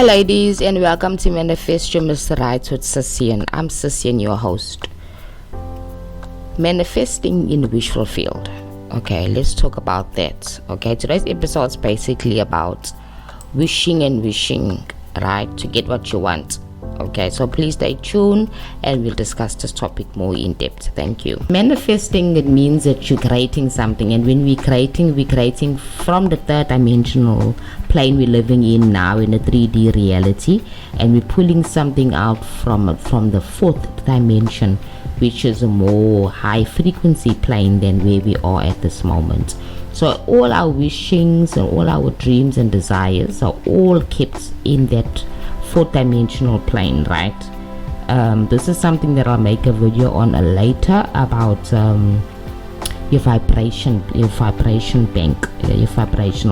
Hi, ladies, and welcome to Manifest Your Mr. Right with Cecian. I'm Cecian, your host. Manifesting in the wishful field. Okay, let's talk about that. Okay, today's episode is basically about wishing and wishing, right, to get what you want. Okay, so please stay tuned and we'll discuss this topic more in depth. Thank you. Manifesting, it means that you're creating something, and when we're creating from the third dimensional plane we're living in now, in a 3D reality, and we're pulling something out from the fourth dimension, which is a more high frequency plane than where we are at this moment. So all our wishings and all our dreams and desires are all kept in that fourth dimensional plane, right? This is something that I'll make a video on later about your vibrational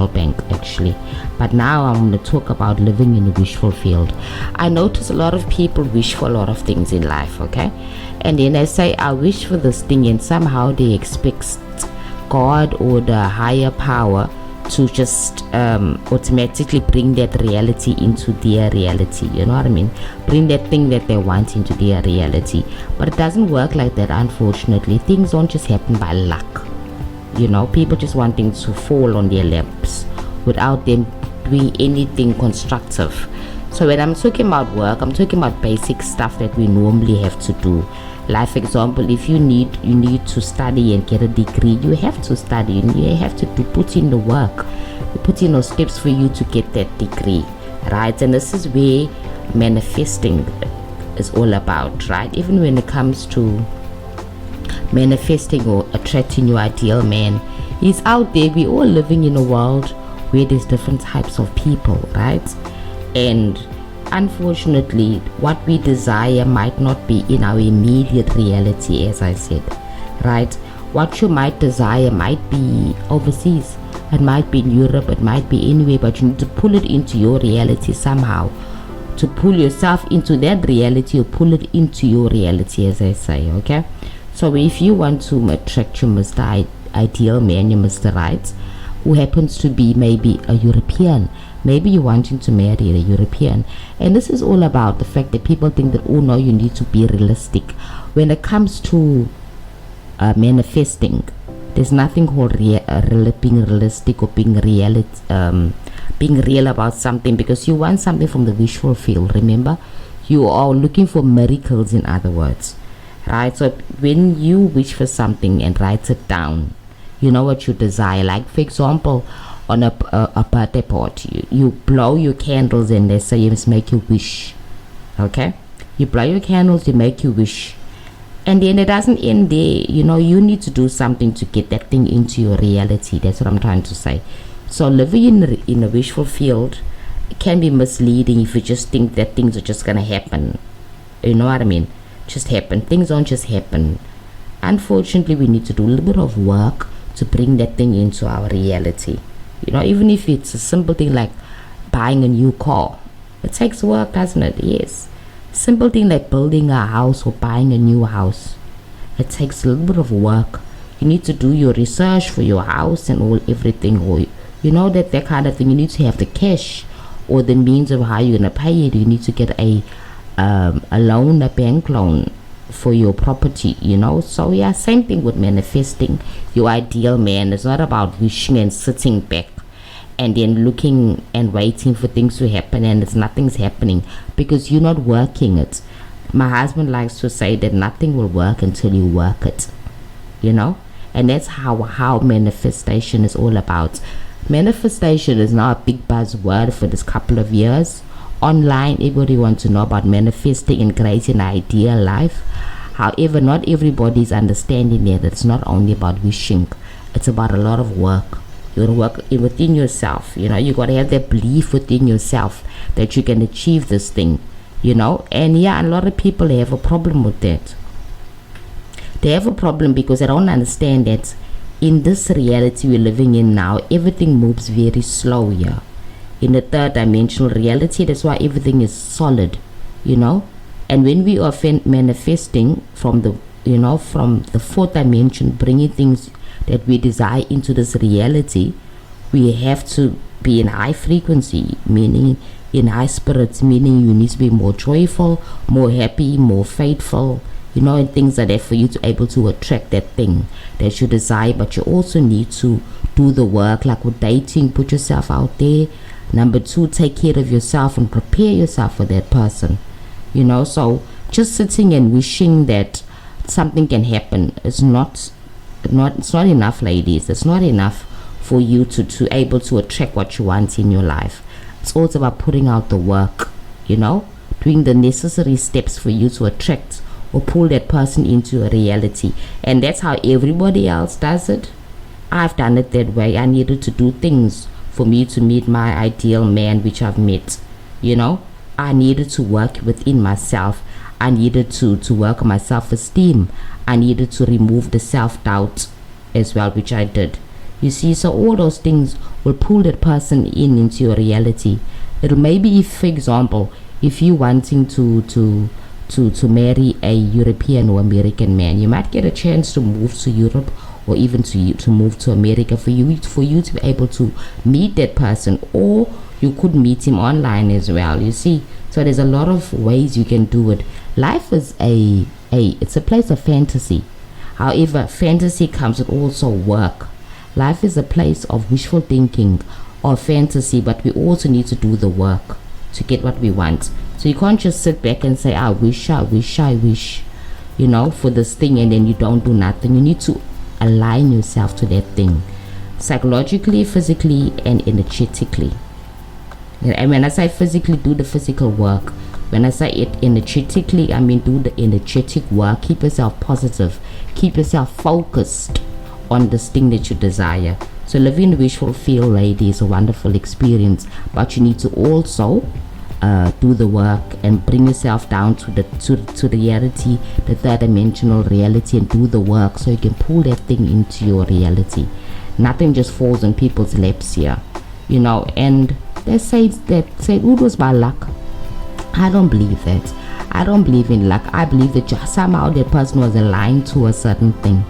bank actually. But now I'm going to talk about living in a wishful field. I notice a lot of people wish for a lot of things in life, okay? And then they say, I wish for this thing, and somehow they expect God or the higher power to just automatically bring that reality into their reality. You know what I mean? Bring that thing that they want into their reality. But it doesn't work like that, unfortunately. Things don't just happen by luck. You know, people just want things to fall on their laps without them doing anything constructive. So when I'm talking about work, I'm talking about basic stuff that we normally have to do. Like, for example, if you need to study and get a degree, you have to study and you have to put in the work. You put in those steps for you to get that degree, right? And this is where manifesting is all about, right? Even when it comes to manifesting or attracting your ideal man, he's out there. We're all living in a world where there's different types of people, right? And unfortunately, what we desire might not be in our immediate reality, as I said, right? What you might desire might be overseas, it might be in Europe, it might be anywhere, but you need to pull it into your reality somehow. To pull yourself into that reality, or pull it into your reality, as I say, okay? So if you want to attract your Mr. Ideal man, your Mr. Right, who happens to be maybe a European, maybe you're wanting to marry a European, and this is all about the fact that people think that, oh no, you need to be realistic. When it comes to manifesting, there's nothing called being realistic or being real about something, because you want something from the visual field. Remember, you are looking for miracles, in other words, right? So when you wish for something and write it down, you know what you desire. Like, for example, on a birthday party, you blow your candles and they say you must make your wish, okay? You blow your candles, you make your wish, and then it doesn't end there. You know, you need to do something to get that thing into your reality. That's what I'm trying to say. So living in a wishful field can be misleading if you just think that things are just gonna happen. You know what I mean? Just happen. Things don't just happen. Unfortunately, we need to do a little bit of work to bring that thing into our reality. You know, even if it's a simple thing like buying a new car, it takes work, doesn't it? Yes. Simple thing like building a house or buying a new house, it takes a little bit of work. You need to do your research for your house and everything, or you know, that kind of thing. You need to have the cash or the means of how you're gonna pay it. You need to get a loan, a bank loan for your property, you know. So yeah, same thing with manifesting your ideal man. It's not about wishing and sitting back and then looking and waiting for things to happen and nothing's happening because you're not working it. My husband likes to say that nothing will work until you work it, you know. And that's how manifestation is all about. Manifestation is now a big buzzword for this couple of years. Online, everybody wants to know about manifesting and creating an ideal life. However, not everybody is understanding that it's not only about wishing, it's about a lot of work. You gotta work within yourself, you know. You gotta have that belief within yourself that you can achieve this thing, you know. And yeah, a lot of people have a problem with that. They have a problem because they don't understand that in this reality we're living in now, everything moves very slow here. In the third dimensional reality, that's why everything is solid, you know. And when we are manifesting from the fourth dimension, bringing things that we desire into this reality, we have to be in high frequency, meaning in high spirits, meaning you need to be more joyful, more happy, more faithful, and things like that for you to able to attract that thing that you desire. But you also need to do the work, like with dating, put yourself out there. Number 2, take care of yourself and prepare yourself for that person. So just sitting and wishing that something can happen is not it's not enough, ladies. It's not enough for you to able to attract what you want in your life. It's also about putting out the work, doing the necessary steps for you to attract or pull that person into a reality. And that's how everybody else does it. I've done it that way. I needed to do things for me to meet my ideal man, which I've met. I needed to work within myself. I needed to work on my self-esteem. I needed to remove the self-doubt as well, which I did. You see, so all those things will pull that person into your reality. It'll maybe, if, for example, if you wanting to marry a European or American man, you might get a chance to move to Europe or even to move to America for you to be able to meet that person, or you could meet him online as well. You see, so there's a lot of ways you can do it. Life is it's a place of fantasy. However, fantasy comes with also work. Life is a place of wishful thinking or fantasy, but we also need to do the work to get what we want. So you can't just sit back and say, I wish, for this thing, and then you don't do nothing. You need to align yourself to that thing, psychologically, physically, and energetically. And when I say physically, do the physical work. When I say it energetically, I mean do the energetic work. Keep yourself positive. Keep yourself focused on this thing that you desire. So living the wishful field, lady, is a wonderful experience, but you need to also do the work and bring yourself down to reality, the third dimensional reality, and do the work so you can pull that thing into your reality. Nothing just falls on people's laps here, and they say it was by luck. I don't believe that. I don't believe in luck. I believe that somehow that person was aligned to a certain thing.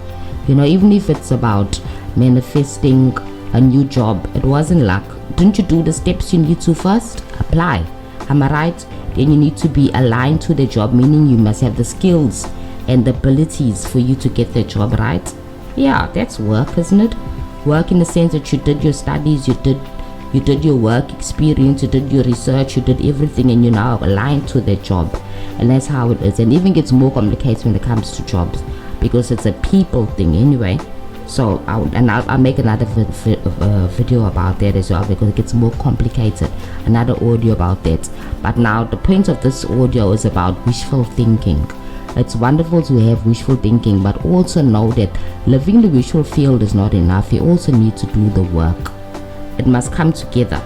Even if it's about manifesting a new job, it wasn't luck. Didn't you do the steps you need to first? Apply. Am I right? Then you need to be aligned to the job, meaning you must have the skills and the abilities for you to get the job, right? Yeah, that's work, isn't it? Work in the sense that you did your studies, you did your work experience, you did your research, you did everything, and you're now aligned to the job. And that's how it is. And even gets more complicated when it comes to jobs, because it's a people thing anyway. So I'll make another video about that as well, because it gets more complicated. Another audio about that. But now the point of this audio is about wishful thinking. It's wonderful to have wishful thinking, but also know that living the wishful field is not enough. You also need to do the work. It must come together,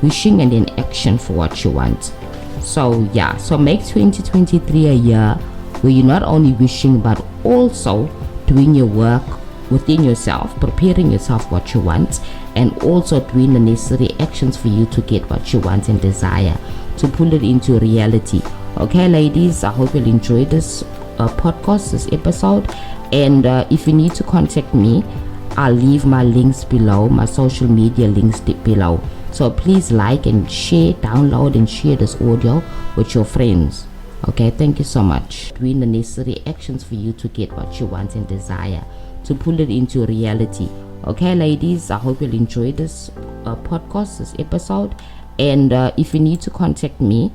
wishing and then action for what you want. So yeah, so make 2023 a year where you're not only wishing but also doing your work within yourself, preparing yourself what you want, and also doing the necessary actions for you to get what you want and desire, to pull it into reality. Okay, ladies, I hope you'll enjoy this podcast, this episode. And if you need to contact me, I'll leave my links below, my social media links below. So please like and share, download and share this audio with your friends. Okay, thank you so much. Doing the necessary actions for you to get what you want and desire, to pull it into reality. Okay, ladies, I hope you'll enjoy this podcast, this episode. And if you need to contact me,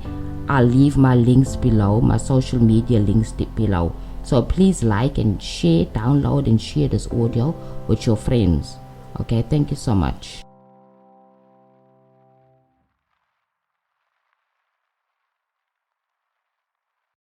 I'll leave my links below, my social media links below. So please like and share, download and share this audio with your friends. Okay, thank you so much.